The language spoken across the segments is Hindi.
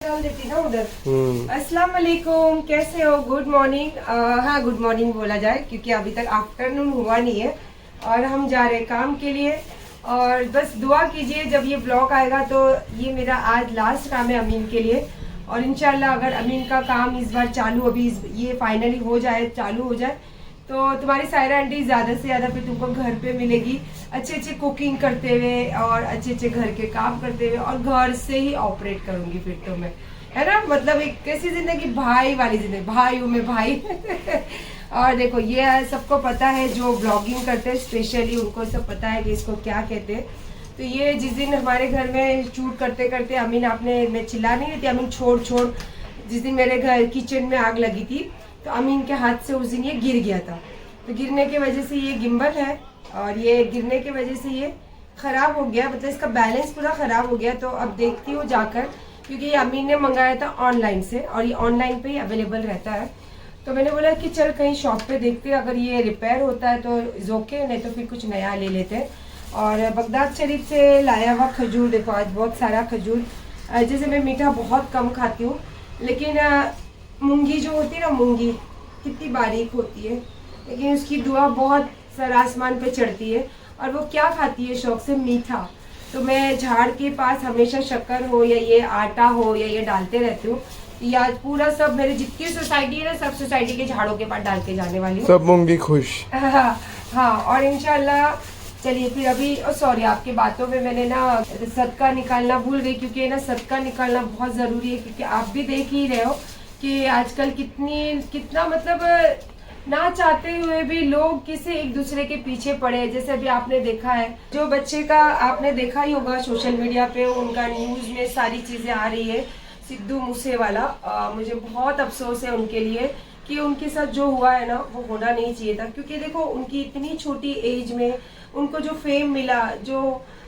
डाल देती ना उधर। अस्सलाम वालेकुम, कैसे हो? Good morning. हाँ, गुड मॉर्निंग बोला जाए क्योंकि अभी तक आफ्टरनून हुआ नहीं है और हम जा रहे हैं काम के लिए। और बस दुआ कीजिए, जब ये ब्लॉग आएगा तो ये मेरा आज लास्ट काम है अमीन के लिए। और इंशाल्लाह अगर अमीन का काम इस बार चालू, अभी ये फाइनली हो जाए, चालू हो जाए, तो तुम्हारी सायरा आंटी ज़्यादा से ज़्यादा फिर तुमको घर पे मिलेगी, अच्छे अच्छे कुकिंग करते हुए और अच्छे अच्छे घर के काम करते हुए, और घर से ही ऑपरेट करूँगी फिर तो मैं, है ना। मतलब एक कैसी जिंदगी, भाई वाली जिंदगी, भाइयों में भाई। और देखो ये सबको पता है, जो ब्लॉगिंग करते हैं स्पेशली उनको सब पता है कि इसको क्या कहते हैं। तो ये जिस दिन हमारे घर में शूट करते करते अमीन, आपने, मैं चिल्ला नहीं रही थी, अमीन छोड़ छोड़, जिस दिन मेरे घर किचन में आग लगी थी तो अमीन के हाथ से उस दिन ये गिर गया था। तो गिरने की वजह से ये गिम्बल है और ये गिरने की वजह से ये ख़राब हो गया, मतलब इसका बैलेंस पूरा ख़राब हो गया। तो अब देखती हूँ जाकर, क्योंकि ये अमीन ने मंगाया था ऑनलाइन से और ये ऑनलाइन पे ही अवेलेबल रहता है। तो मैंने बोला कि चल कहीं शॉप पे देखते हैं, अगर ये रिपेयर होता है तो जोके, नहीं तो फिर कुछ नया ले लेते हैं। और बगदाद शरीफ से लाया हुआ खजूर, देखो आज बहुत सारा खजूर। जैसे मैं मीठा बहुत कम खाती हूँ, लेकिन मूंगी जो होती है ना, मूंगी कितनी बारीक होती है, लेकिन उसकी दुआ बहुत सर आसमान पे चढ़ती है। और वो क्या खाती है शौक से? मीठा। तो मैं झाड़ के पास हमेशा शक्कर हो या ये आटा हो या ये डालते रहती हूँ। ये आज पूरा सब मेरे जितनी सोसाइटी है ना, सब सोसाइटी के झाड़ों के पास डाल के जाने वाली हूँ। सब मूंगी खुश। हाँ, और इंशाल्लाह। चलिए फिर अभी, सॉरी आपकी बातों में मैंने ना सदका निकालना भूल गई, क्योंकि ना सदका निकालना बहुत ज़रूरी है, क्योंकि आप भी देख ही रहे हो कि आजकल कितना मतलब ना चाहते हुए भी लोग किसी एक दूसरे के पीछे पड़े। जैसे अभी आपने देखा है, जो बच्चे का आपने देखा ही होगा सोशल मीडिया पे, उनका न्यूज में सारी चीजें आ रही है, सिद्धू मूसेवाला। मुझे बहुत अफसोस है उनके लिए कि उनके साथ जो हुआ है ना, वो होना नहीं चाहिए था। क्योंकि देखो उनकी इतनी छोटी एज में उनको जो फेम मिला, जो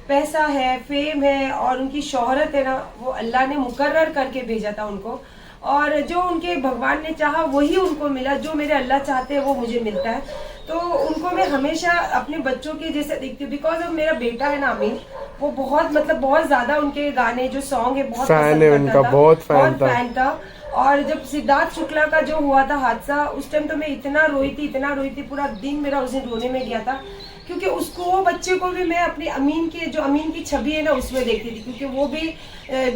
पैसा है, फेम है और उनकी शोहरत है ना, वो अल्लाह ने मुकर्रर करके भेजा था उनको। और जो उनके भगवान ने चाहा वही उनको मिला, जो मेरे अल्लाह चाहते हैं वो मुझे मिलता है। तो उनको मैं हमेशा अपने बच्चों के जैसे देखती हूँ। बिकॉज मेरा बेटा है ना अमीन, वो बहुत मतलब बहुत ज्यादा उनके गाने जो सॉन्ग है बहुत फैन है उनका, बहुत फैन था। और जब सिद्धार्थ शुक्ला का जो हुआ था हादसा, उस टाइम तो मैं इतना रोई थी, पूरा दिन मेरा उस दिन रोने में गया था। क्योंकि उसको, वो बच्चे को भी मैं अपनी अमीन की छवि है ना उसमें देखती थी, क्योंकि वो भी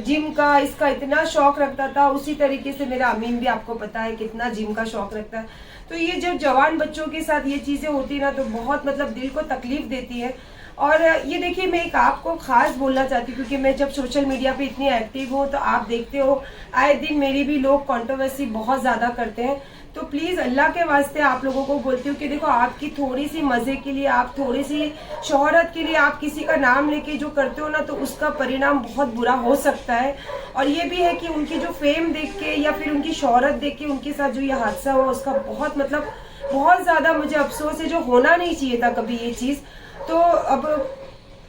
जिम का इसका इतना शौक रखता था। उसी तरीके से मेरा अमीन भी, आपको पता है कितना जिम का शौक रखता है। तो ये जब जवान बच्चों के साथ ये चीजें होती ना, तो बहुत मतलब दिल को तकलीफ देती है। और ये देखिए, मैं एक आपको खास बोलना चाहती हूँ, क्योंकि मैं जब सोशल मीडिया पे इतनी एक्टिव हूँ तो आप देखते हो आए दिन मेरी भी लोग कंट्रोवर्सी बहुत ज्यादा करते हैं। तो प्लीज अल्लाह के वास्ते आप लोगों को बोलती हूँ कि देखो, आपकी थोड़ी सी मजे के लिए, आप थोड़ी सी शोहरत के लिए आप किसी का नाम लेके जो करते हो ना, तो उसका परिणाम बहुत बुरा हो सकता है। और ये भी है कि उनकी जो फेम देख के या फिर उनकी शोहरत देख के उनके साथ जो ये हादसा हुआ, उसका बहुत मतलब बहुत ज्यादा मुझे अफसोस है, जो होना नहीं चाहिए था कभी ये चीज। तो अब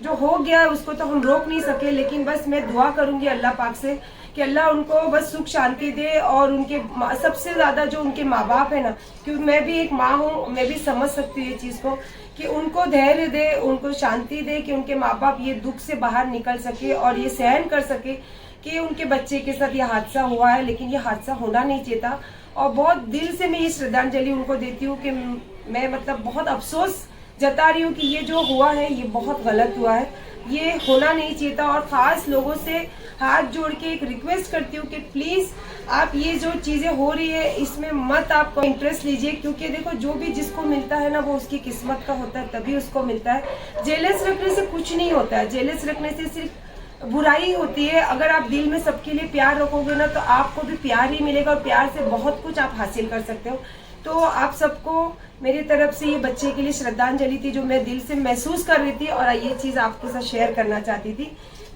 जो हो गया है उसको तो हम रोक नहीं सके, लेकिन बस मैं दुआ करूंगी अल्लाह पाक से कि अल्लाह उनको बस सुख शांति दे। और उनके सबसे ज्यादा जो उनके माँ बाप है ना, क्योंकि मैं भी एक माँ हूँ, मैं भी समझ सकती हूँ ये चीज को, कि उनको धैर्य दे, उनको शांति दे, कि उनके माँ बाप ये दुख से बाहर निकल सके और ये सहन कर सके कि उनके बच्चे के साथ ये हादसा हुआ है, लेकिन ये हादसा होना नहीं चाहिए था। और बहुत दिल से मैं ये श्रद्धांजलि उनको देती हूँ कि मैं मतलब बहुत अफसोस जता रही हूँ कि ये जो हुआ है ये बहुत गलत हुआ है, ये होना नहीं चाहिए था। और खास लोगों से हाथ जोड़ के एक रिक्वेस्ट करती हूँ कि प्लीज आप ये जो चीजें हो रही है इसमें मत आप इंटरेस्ट लीजिए, क्योंकि देखो जो भी जिसको मिलता है ना, वो उसकी किस्मत का होता है, तभी उसको मिलता है। जेलस रखने से कुछ नहीं होता है, जेलस रखने से सिर्फ बुराई होती है। अगर आप दिल में सबके लिए प्यार रखोगे ना, तो आपको भी प्यार ही मिलेगा और प्यार से बहुत कुछ आप हासिल कर सकते हो। तो आप सबको मेरी तरफ से ये बच्चे के लिए श्रद्धांजलि थी, जो मैं दिल से महसूस कर रही थी और ये चीज़ आपके साथ शेयर करना चाहती थी।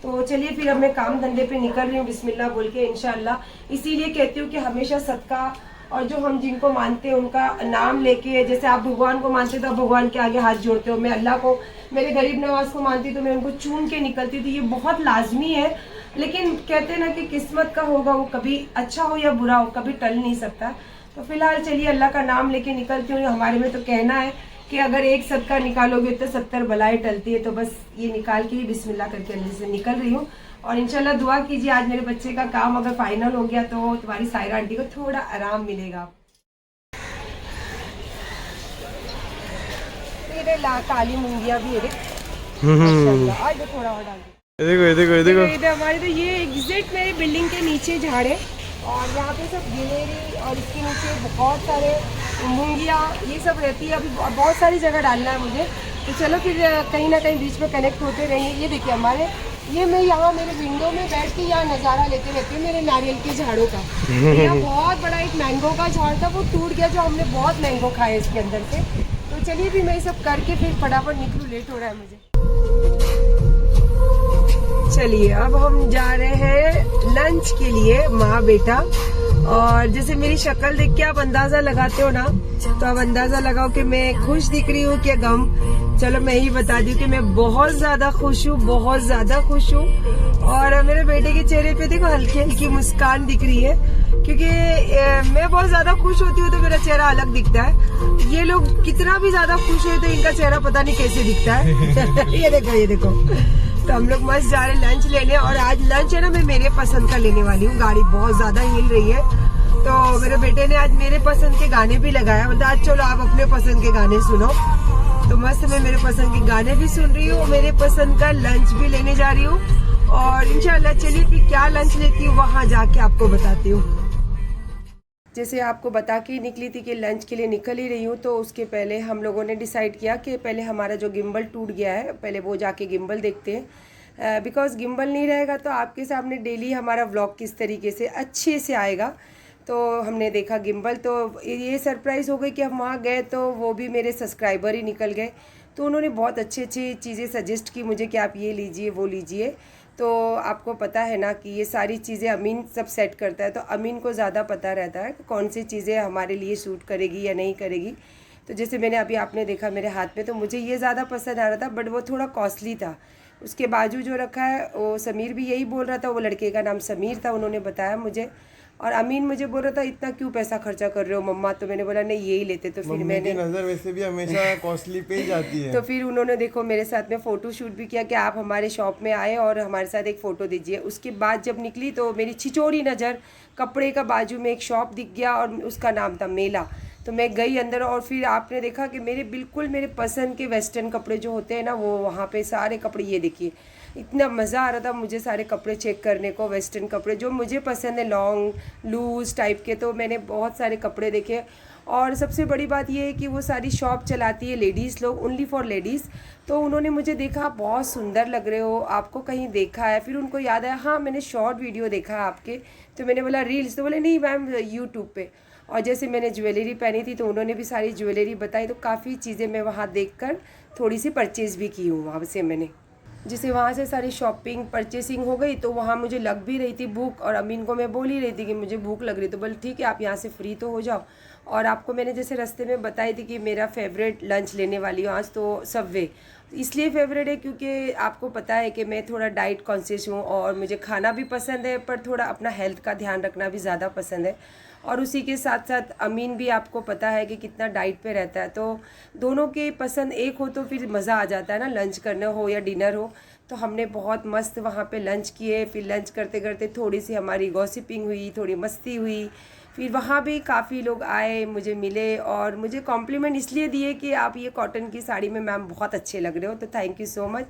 तो चलिए फिर अब मैं काम धंधे पे निकल रही हूँ बिस्मिल्लाह बोल के इंशाल्लाह। इसीलिए कहती हूँ कि हमेशा सदका, और जो हम जिनको मानते हैं उनका नाम लेके, जैसे आप भगवान को मानते तो आप भगवान के आगे हाथ जोड़ते हो, मैं अल्लाह को, मेरे गरीब नवाज को मानती तो मैं उनको चूम के निकलती थी। ये बहुत लाजमी है, लेकिन कहते हैं ना कि किस्मत का होगा, वो कभी अच्छा हो या बुरा हो, कभी टल नहीं सकता। तो फिलहाल चलिए अल्लाह का नाम लेके निकलती हूँ। हमारे में तो कहना है कि अगर एक सदका निकालोगे तो 70 बलाएं टलती है। तो बस ये निकाल के ही बिस्मिल्लाह करके अंदर से निकल रही हूँ। और इंशाल्लाह दुआ कीजिए आज मेरे बच्चे का काम अगर फाइनल हो गया तो तुम्हारी सायरा आंटी को थोड़ा आराम मिलेगा। काली मूंगिया भी है माशाल्लाह। आज थोड़ा और डाल देखो हमारे तो ये एग्जैक्ट मेरे बिल्डिंग के नीचे झाड़ है और यहाँ पे सब गिलेरी और इसके नीचे बहुत सारे मूंगिया ये सब रहती है। अभी बहुत सारी जगह डालना है मुझे, तो चलो फिर कहीं ना कहीं बीच में कनेक्ट होते रहेंगे। ये देखिए हमारे ये मैं यहाँ मेरे विंडो में बैठ के यहाँ नज़ारा लेते रहती हूँ मेरे नारियल के झाड़ों का। यहाँ बहुत बड़ा एक मैंगो का झाड़ था, वो टूट गया, जो हमने बहुत मैंगो खाए इसके अंदर से। तो चलिए भी मैं ये सब करके फिर फटाफट निकलूँ, लेट हो रहा है मुझे। चलिए अब हम जा रहे हैं लंच के लिए माँ बेटा। और जैसे मेरी शक्ल देख के आप अंदाजा लगाते हो ना, तो आप अंदाजा लगाओ कि मैं खुश दिख रही हूँ कि गम। चलो मैं ही बता दी कि मैं बहुत ज्यादा खुश हूँ, बहुत ज्यादा खुश हूँ। और मेरे बेटे के चेहरे पे देखो हल्की हल्की मुस्कान दिख रही है, क्योंकि मैं बहुत ज्यादा खुश होती हूँ तो मेरा चेहरा अलग दिखता है। ये लोग कितना भी ज्यादा खुश हुए तो इनका चेहरा पता नहीं कैसे दिखता है। ये देखो तो हम लोग मस्त जा रहे हैं लंच लेने। और आज लंच है ना, मैं मेरे पसंद का लेने वाली हूँ। गाड़ी बहुत ज्यादा हिल रही है, तो मेरे बेटे ने आज मेरे पसंद के गाने भी लगाया। मतलब आज चलो आप अपने पसंद के गाने सुनो। तो मस्त मैं मेरे पसंद के गाने भी सुन रही हूँ, मेरे पसंद का लंच भी लेने जा रही हूँ। और इंशाल्लाह चलिए फिर क्या लंच लेती हूँ वहाँ जाके आपको बताती हूँ। जैसे आपको बता के निकली थी कि लंच के लिए निकल ही रही हूँ, तो उसके पहले हम लोगों ने डिसाइड किया कि पहले हमारा जो गिम्बल टूट गया है पहले वो जाके गिम्बल देखते हैं। बिकॉज़ गिम्बल नहीं रहेगा तो आपके सामने डेली हमारा व्लॉग किस तरीके से अच्छे से आएगा। तो हमने देखा गिम्बल, तो ये सरप्राइज़ हो गई कि हम वहाँ गए तो वो भी मेरे सब्सक्राइबर ही निकल गए। तो उन्होंने बहुत अच्छी अच्छी चीज़ें सजेस्ट की मुझे कि आप ये लीजिए वो लीजिए। तो आपको पता है ना कि ये सारी चीज़ें अमीन सब सेट करता है, तो अमीन को ज़्यादा पता रहता है कि कौन सी चीज़ें हमारे लिए सूट करेगी या नहीं करेगी। तो जैसे मैंने अभी आपने देखा मेरे हाथ में, तो मुझे ये ज़्यादा पसंद आ रहा था, बट वो थोड़ा कॉस्टली था। उसके बाजू जो रखा है वो समीर भी यही बोल रहा था, वो लड़के का नाम समीर था, उन्होंने बताया मुझे। और अमीन मुझे बोल रहा था इतना क्यों पैसा खर्चा कर रहे हो मम्मा, तो मैंने बोला नहीं यही लेते। तो फिर मैंने नज़र वैसे भी हमेशा कॉस्टली पे ही जाती है। तो फिर उन्होंने देखो मेरे साथ में फ़ोटो शूट भी किया कि आप हमारे शॉप में आए और हमारे साथ एक फ़ोटो दीजिए। उसके बाद जब निकली तो मेरी छिचोरी नज़र कपड़े का बाजू में एक शॉप दिख गया और उसका नाम था मेला। तो मैं गई अंदर और फिर आपने देखा कि मेरे पसंद के वेस्टर्न कपड़े जो होते हैं ना, वो वहाँ पे सारे कपड़े, ये देखिए इतना मज़ा आ रहा था मुझे सारे कपड़े चेक करने को। वेस्टर्न कपड़े जो मुझे पसंद है, लॉन्ग लूज़ टाइप के, तो मैंने बहुत सारे कपड़े देखे। और सबसे बड़ी बात ये है कि वो सारी शॉप चलाती है लेडीज़ लोग, ओनली फॉर लेडीज़। तो उन्होंने मुझे देखा बहुत सुंदर लग रहे हो, आपको कहीं देखा है? फिर उनको याद आया हाँ मैंने शॉर्ट वीडियो देखा है आपके। तो मैंने बोला रील्स? तो बोले नहीं मैम यूट्यूब पे। और जैसे मैंने ज्वेलरी पहनी थी तो उन्होंने भी सारी ज्वेलरी बताई, तो काफ़ी चीज़ें मैं वहाँ देखकर थोड़ी सी परचेज़ भी की हूँ वहाँ से मैंने। जिसे वहाँ से सारी शॉपिंग परचेसिंग हो गई, तो वहाँ मुझे लग भी रही थी भूख, और अमीन को मैं बोल ही रही थी कि मुझे भूख लग रही, तो बोले ठीक है आप यहाँ से फ्री तो हो जाओ। और आपको मैंने जैसे रास्ते में बताई थी कि मेरा फेवरेट लंच लेने वाली हूँ आज, तो सबवे इसलिए फेवरेट है क्योंकि आपको पता है कि मैं थोड़ा डाइट कॉन्शियस हूँ और मुझे खाना भी पसंद है, पर थोड़ा अपना हेल्थ का ध्यान रखना भी ज़्यादा पसंद है। और उसी के साथ साथ अमीन भी आपको पता है कि कितना डाइट पे रहता है, तो दोनों के पसंद एक हो तो फिर मज़ा आ जाता है ना, लंच करना हो या डिनर हो। तो हमने बहुत मस्त वहाँ पे लंच किए। फिर लंच करते करते थोड़ी सी हमारी गॉसिपिंग हुई, थोड़ी मस्ती हुई। फिर वहाँ भी काफ़ी लोग आए, मुझे मिले और मुझे कॉम्प्लीमेंट इसलिए दिए कि आप ये कॉटन की साड़ी में मैम बहुत अच्छे लग रहे हो, तो thank you so much.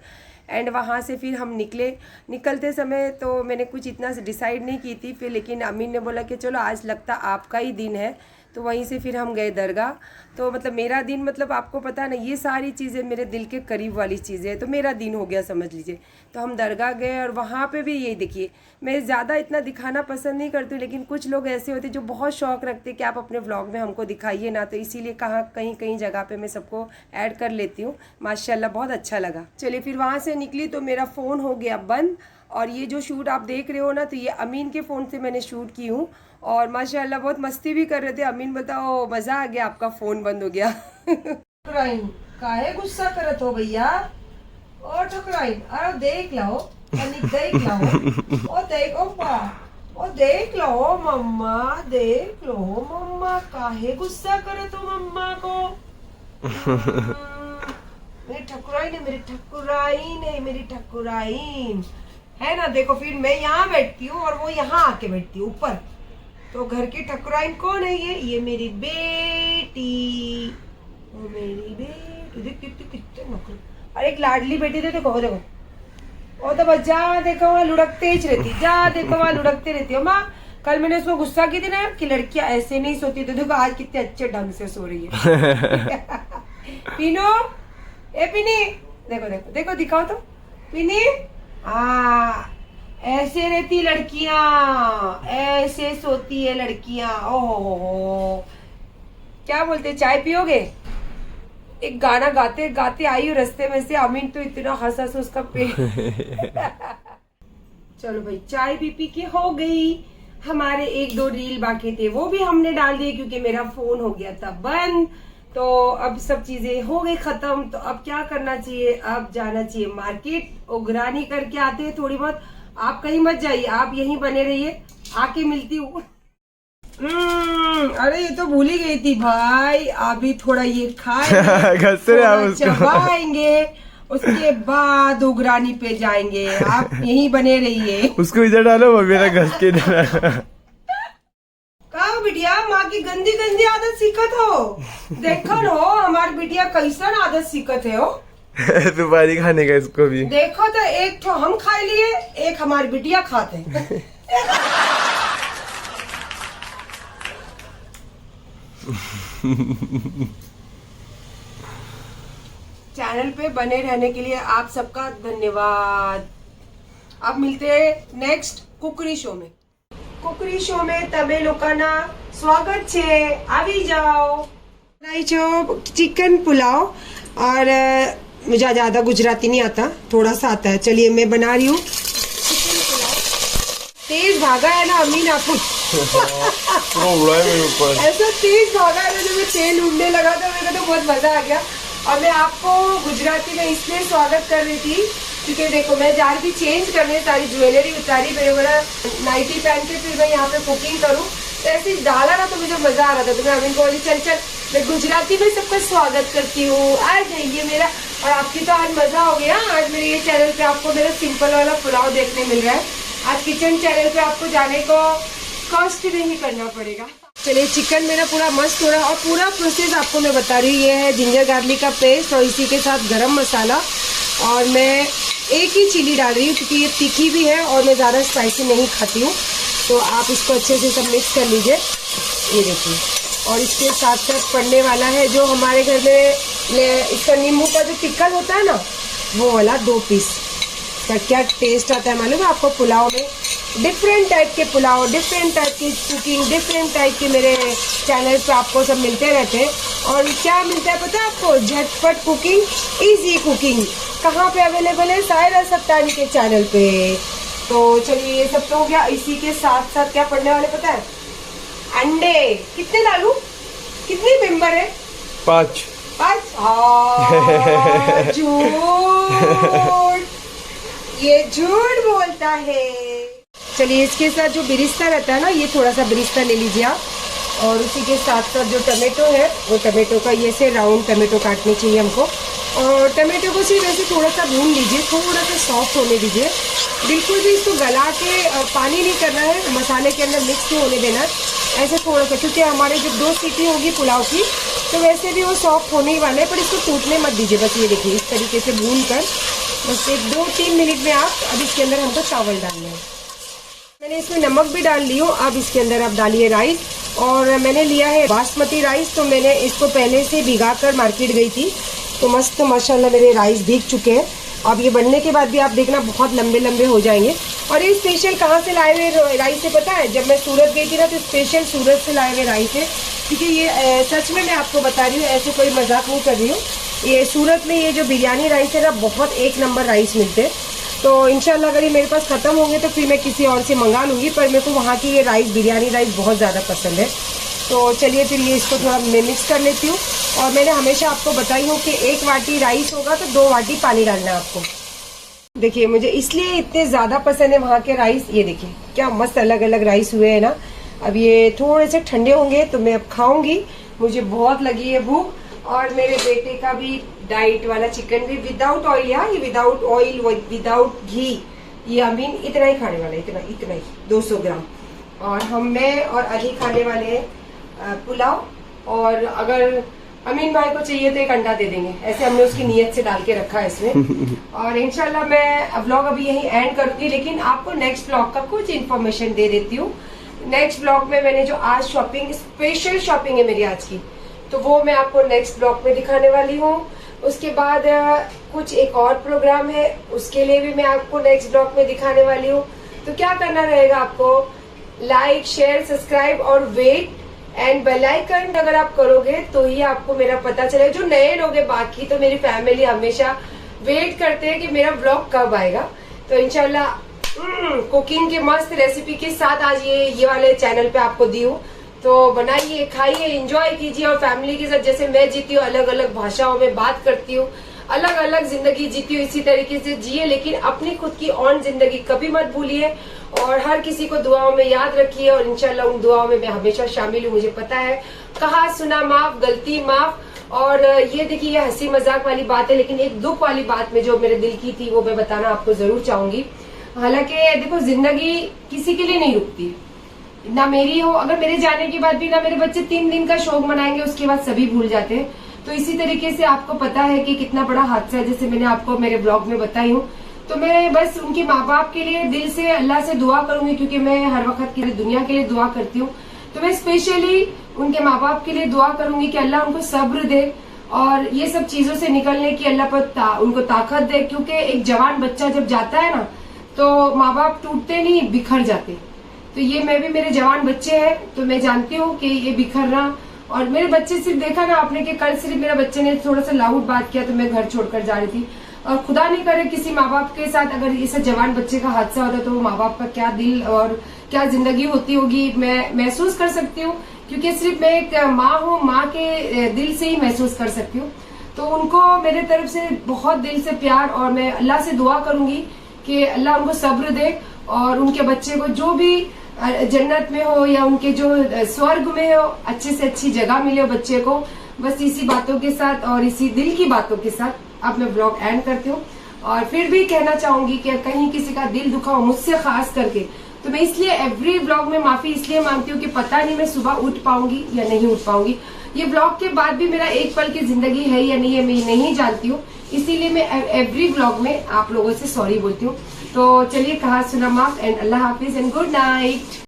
And वहाँ से फिर हम निकलते समय तो मैंने कुछ इतना डिसाइड नहीं की थी फिर, लेकिन अमीन ने बोला कि चलो आज लगता आपका ही दिन है, तो वहीं से फिर हम गए दरगाह। तो मतलब मेरा दिन, मतलब आपको पता ना ये सारी चीज़ें मेरे दिल के करीब वाली चीज़ें हैं, तो मेरा दिन हो गया समझ लीजिए। तो हम दरगाह गए और वहाँ पे भी यही देखिए, मैं ज़्यादा इतना दिखाना पसंद नहीं करती हूँ, लेकिन कुछ लोग ऐसे होते हैं जो बहुत शौक़ रखते हैं कि आप अपने व्लॉग में हमको दिखाइए ना, तो इसीलिए कहीं जगह पे मैं सबको ऐड कर लेती हूँ। माशाल्लाह बहुत अच्छा लगा। चलिए फिर वहाँ से निकली तो मेरा फ़ोन हो गया बंद, और ये जो शूट आप देख रहे हो ना, तो ये अमीन के फ़ोन से मैंने शूट की हूँ। और माशाल्लाह बहुत मस्ती भी कर रहे थे। अमीन बताओ मज़ा आ गया, आपका फ़ोन बंद हो गया। काहे गुस्सा करत हो भैया? ओ ठुकराइन, अरे देख लो, देख लो, ओ देखो पा, ओ देख लो मम्मा, देख लो मम्मा, काहे गुस्सा करत हो मम्मा को? मेरी ठकुराइन है, मेरी ठकुराइन है, मेरी ठकुराइन है ना। देखो फिर मैं यहाँ बैठती हूँ और वो यहाँ आके बैठती हूँ ऊपर। तो घर की ठकुराइन कौन है? ये मेरी बेटी, वो मेरी बेटी। देख कितने नखरे। और एक लाडली बेटी दे, देखो देखो, वो तो बस जा देखो वहाँ लुढ़कते ही रहती, जा देखो वहाँ लुढ़कते रहती है। माँ कल मैंने उसको गुस्सा की थी ना कि लड़कियां ऐसे नहीं सोती, तो देखो आज कितने अच्छे ढंग से सो रही है। पीनो, ए पीनी, देखो देखो देखो, दिखाओ तो पीनी। ऐसे रहती लड़कियां, ऐसे सोती है लड़कियां। ओहो, क्या बोलते, चाय पियोगे? एक गाना गाते गाते आई हूँ रास्ते में से, अमीन तो इतना हंसा से उसका पेट। चलो भाई, चाय भी पी के हो गई। हमारे 1-2 रील बाकी थे, वो भी हमने डाल दिए क्योंकि मेरा फोन हो गया था बंद। तो अब सब चीजें हो गई खत्म। तो अब क्या करना चाहिए? अब जाना चाहिए मार्केट, उगरानी करके आते हैं थोड़ी बहुत। आप कहीं मत जाइए, आप यहीं बने रहिए, आके मिलती हूँ। अरे ये तो भूल ही गई थी भाई, अभी थोड़ा ये खाएंगे, चबाएंगे, उसके बाद उगरानी पे जाएंगे। आप यहीं बने रहिए। उसको इधर डालो, वो मेरा घस के इधर। कहा बिटिया, माँ की गंदी गंदी आदत सीखत हो। देखो लो हमारी बिटिया कैसन आदत सीखत है। हो तुम्हारी खाने का इसको भी देखो तो, एक तो हम खा लिए, एक हमारी बिटिया खाते। चैनल पे बने रहने के लिए आप सबका धन्यवाद। अब मिलते हैं नेक्स्ट कुकरी शो में। कुकरी शो में तबे लोकाना स्वागत छे, આવી जाओ। बनाई छो चिकन पुलाव, और मुझे ज्यादा गुजराती नहीं आता, थोड़ा सा आता है। चलिए मैं बना रही हूँ चिकन पुलाव। तेज भागा है ना अमीन आपको। ऐसा तेज भागा है ना, जब मैं तेल उड़ने लगा था मेरे को तो बहुत मजा आ गया। और मैं आपको गुजराती में इसलिए स्वागत कर रही थी क्योंकि देखो मैं जा रही थी चेंज करने, सारी ज्वेलरी उतारी, मेरे बड़ा नाइटी पहन के फिर मैं यहाँ पे कुकिंग करूँ। तो ऐसे ही डाला ना तो मुझे मजा आ रहा था। तो मैं अमीन को बोली चल चल मैं गुजराती में सबका स्वागत करती हूँ, आ जाइए मेरा। और आपकी तो आज मजा हो गया। आज मेरे ये चैनल पे आपको मेरा सिंपल वाला पुलाव देखने मिल रहा है। आज किचन चैनल पे आपको जाने को कॉस्ट नहीं करना पड़ेगा। चलिए चिकन मेरा पूरा मस्त हो रहा है, और पूरा प्रोसेस आपको मैं बता रही हूँ। ये है जिंजर गार्लिक का पेस्ट, और इसी के साथ गरम मसाला, और मैं एक ही चिली डाल रही हूँ क्योंकि ये तीखी भी है और मैं ज़्यादा स्पाइसी नहीं खाती हूँ। तो आप इसको अच्छे से सब मिक्स कर लीजिए, ये देखिए। और इसके साथ साथ पड़ने वाला है जो हमारे घर में इसका नींबू का जो पिकल होता है ना, वो वाला 2 पीस। का क्या टेस्ट आता है मालूम है आपको पुलाव में? डिफरेंट टाइप के पुलाव, डिफरेंट टाइप की कुकिंग, डिफरेंट टाइप के मेरे चैनल पे आपको सब मिलते रहते हैं। और क्या मिलता है पता है आपको? झटपट कुकिंग, इजी कुकिंग। कहाँ पे अवेलेबल है? सायरा सत्तानी के चैनल पे। तो चलिए ये सब तो हो गया। इसी के साथ साथ क्या पड़ने वाले पता है? अंडे। कितने डालूं? कितने मेंबर है? 5। झूठ, ये झूठ बोलता है। चलिए इसके साथ जो बिरिस्ता रहता है ना, ये थोड़ा सा बिरिस्ता ले लीजिए आप। और उसी के साथ साथ जो टमाटो है, वो टमाटो का ये से राउंड टमाटो काटने चाहिए हमको। और टमाटो को सिर्फ ऐसे थोड़ा सा भून लीजिए, थोड़ा सा सॉफ्ट होने दीजिए। बिल्कुल भी इसको गला के पानी नहीं करना है, मसाले के अंदर मिक्स नहीं होने देना है। ऐसे थोड़ा सा, क्योंकि हमारे जब 2 सीटी होगी पुलाव की तो वैसे भी वो सॉफ्ट होने ही वाले हैं, पर इसको टूटने मत दीजिए। बस ये देखिए इस तरीके से भून कर बस 1-2-3 मिनट में आप, अब इसके अंदर हमको चावल डालने हैं। मैंने इसमें नमक भी डाल ली हूँ। अब इसके अंदर आप डालिए राइस, और मैंने लिया है बासमती राइस। तो मैंने इसको पहले से भिगा कर मार्केट गई थी, तो मस्त माशाल्लाह मेरे राइस भीग चुके हैं। अब ये बनने के बाद भी आप देखना बहुत लंबे लंबे हो जाएंगे। और ये स्पेशल कहाँ से लाए हुए राइस है पता है? जब मैं सूरत गई थी ना, तो स्पेशल सूरत से लाए हुए राइस है। क्योंकि ये सच में मैं आपको बता रही हूँ, ऐसे कोई मजाक नहीं कर रही हूँ। ये सूरत में ये जो बिरयानी राइस है ना, बहुत 1 नंबर राइस मिलते हैं। तो इंशाल्लाह अगर ये मेरे पास ख़त्म होंगे तो फिर मैं किसी और से मंगा लूँगी, पर मेरे को वहाँ की ये राइस, बिरयानी राइस बहुत ज़्यादा पसंद है। तो चलिए फिर ये इसको थोड़ा मैं मिक्स कर लेती हूँ। और मैंने हमेशा आपको बताई हूँ कि 1 वाटी राइस होगा तो 2 वाटी पानी डालना है आपको। देखिए मुझे इसलिए इतने ज़्यादा पसंद है वहाँ के राइस। ये देखिए क्या मस्त अलग अलग राइस हुए हैं ना। अब ये थोड़े से ठंडे होंगे तो मैं अब खाऊंगी, मुझे बहुत लगी है भूख। और मेरे बेटे का भी डाइट वाला चिकन भी विदाउट ऑयल, या ये विदाउट ऑयल विदाउट घी, ये अमीन इतना ही खाने वाला है, इतना इतना ही 200 ग्राम। और मैं और अली खाने वाले हैं पुलाव। और अगर अमीन भाई को चाहिए तो एक अंडा दे देंगे, ऐसे हमने उसकी नीयत से डाल के रखा है इसमें। और इंशाल्लाह मैं व्लॉग अभी यही एंड करूंगी, लेकिन आपको नेक्स्ट व्लॉग का कुछ इन्फॉर्मेशन दे देती हूँ। नेक्स्ट व्लॉग में मैंने जो आज शॉपिंग, स्पेशल शॉपिंग है मेरी आज की, तो वो मैं आपको नेक्स्ट ब्लॉग में दिखाने वाली हूँ। उसके बाद कुछ एक और प्रोग्राम है, उसके लिए भी मैं आपको नेक्स्ट ब्लॉग में दिखाने वाली हूँ। तो क्या करना रहेगा आपको, लाइक शेयर सब्सक्राइब और वेट एंड बेल आइकन अगर आप करोगे तो ही आपको मेरा पता चलेगा। जो नए लोग हैं, बाकी तो मेरी फैमिली हमेशा वेट करते हैं कि मेरा ब्लॉग कब आएगा। तो इंशाल्लाह कुकिंग के मस्त रेसिपी के साथ आज ये वाले चैनल पे आपको दी हूँ। तो बनाइए, खाइए, एंजॉय कीजिए और फैमिली के साथ जैसे मैं जीती हूँ, अलग अलग भाषाओं में बात करती हूँ, अलग अलग जिंदगी जीती हूँ, इसी तरीके से जिए, लेकिन अपनी खुद की ऑन जिंदगी कभी मत भूलिए। और हर किसी को दुआओं में याद रखिए और इंशाल्लाह उन दुआओं में मैं हमेशा शामिल हूँ। मुझे पता है, कहा सुना माफ, गलती माफ। और ये देखिए, ये हंसी मजाक वाली बात है, लेकिन एक दुख वाली बात में जो मेरे दिल की थी वो मैं बताना आपको जरूर चाहूंगी। हालांकि देखो, जिंदगी किसी के लिए नहीं रुकती, ना मेरी हो, अगर मेरे जाने के बाद भी ना मेरे बच्चे 3 दिन का शोक मनाएंगे, उसके बाद सभी भूल जाते हैं। तो इसी तरीके से आपको पता है कि कितना बड़ा हादसा है, जैसे मैंने आपको मेरे ब्लॉग में बताई हूँ। तो मैं बस उनके माँ बाप के लिए दिल से अल्लाह से दुआ करूंगी, क्योंकि मैं हर वक्त के लिए दुनिया के लिए दुआ करती हूँ। तो मैं स्पेशली उनके माँ बाप के लिए दुआ करूंगी कि अल्लाह उनको सब्र दे और ये सब चीजों से निकलने की अल्लाह पर उनको ताकत दे। क्योंकि एक जवान बच्चा जब जाता है ना, तो माँ बाप टूटते नहीं, बिखर जाते। तो ये मैं भी, मेरे जवान बच्चे हैं, तो मैं जानती हूँ कि ये बिखरना। और मेरे बच्चे सिर्फ देखा ना आपने कि कल सिर्फ मेरा बच्चे ने थोड़ा सा लाउड बात किया तो मैं घर छोड़कर जा रही थी। और खुदा नहीं करे किसी माँ बाप के साथ अगर इस जवान बच्चे का हादसा होता तो वो माँ बाप का क्या दिल और क्या जिंदगी होती होगी, मैं महसूस कर सकती हूँ। क्योंकि सिर्फ मैं एक माँ हूँ, माँ के दिल से ही महसूस कर सकती हूँ। तो उनको मेरे तरफ से बहुत दिल से प्यार, और मैं अल्लाह से दुआ करूंगी कि अल्लाह उनको सब्र दे और उनके बच्चे को जो भी जन्नत में हो या उनके जो स्वर्ग में हो, अच्छे से अच्छी जगह मिले बच्चे को। बस इसी बातों के साथ और इसी दिल की बातों के साथ अब मैं ब्लॉग एंड करती हूँ। और फिर भी कहना चाहूंगी कि कहीं किसी का दिल दुखा हो मुझसे खास करके, तो मैं इसलिए एवरी ब्लॉग में माफी इसलिए मांगती हूँ कि पता नहीं मैं सुबह उठ पाऊंगी या नहीं उठ पाऊंगी। ये ब्लॉग के बाद भी मेरा एक पल की जिंदगी है या नहीं है मैं नहीं जानती हूँ, इसीलिए मैं एवरी ब्लॉग में आप लोगों से सॉरी बोलती हूँ। तो चलिए, कहा सुना माफ and Allah Hafiz and good night.